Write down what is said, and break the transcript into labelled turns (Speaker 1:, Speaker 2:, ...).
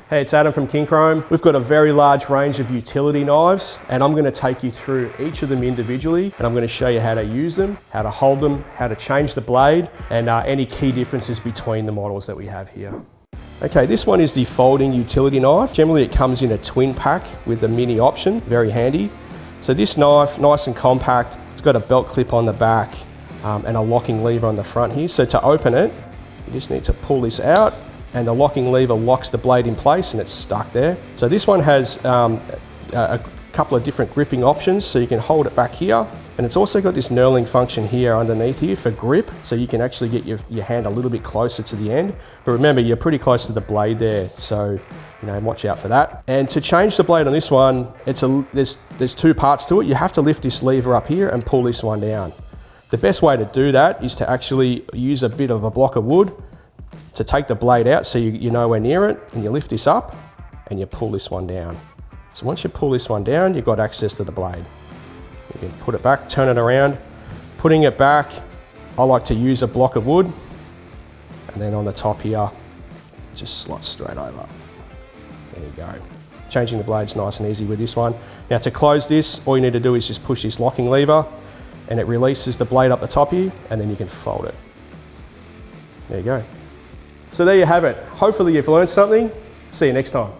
Speaker 1: Hey, it's Adam from KINCROME. We've got a very large range of utility knives, and I'm going to take you through each of them individually, and I'm going to show you how to use them, how to hold them, how to change the blade, and any key differences between the models that we have here. Okay, this one is the Folding Utility Knife. Generally it comes in a twin pack with the mini option, very handy. So this knife, nice and compact, it's got a belt clip on the back and a locking lever on the front here. So to open it, you just need to pull this out, and the locking lever locks the blade in place and it's stuck there. So this one has a couple of different gripping options, so you can hold it back here, and it's also got this knurling function here underneath here for grip, so you can actually get your hand a little bit closer to the end. But remember, you're pretty close to the blade there, so watch out for that. And to change the blade on this one, there's two parts to it. You have to lift this lever up here and pull this one down. The best way to do that is to actually use a bit of a block of wood to take the blade out so you're nowhere near it, and you lift this up and you pull this one down. So once you pull this one down, you've got access to the blade. You can put it back, turn it around. Putting it back, I like to use a block of wood, and then on the top here, just slots straight over. There you go. Changing the blade's nice and easy with this one. Now to close this, all you need to do is just push this locking lever, and it releases the blade up the top here, and then you can fold it. There you go. So there you have it. Hopefully you've learned something. See you next time.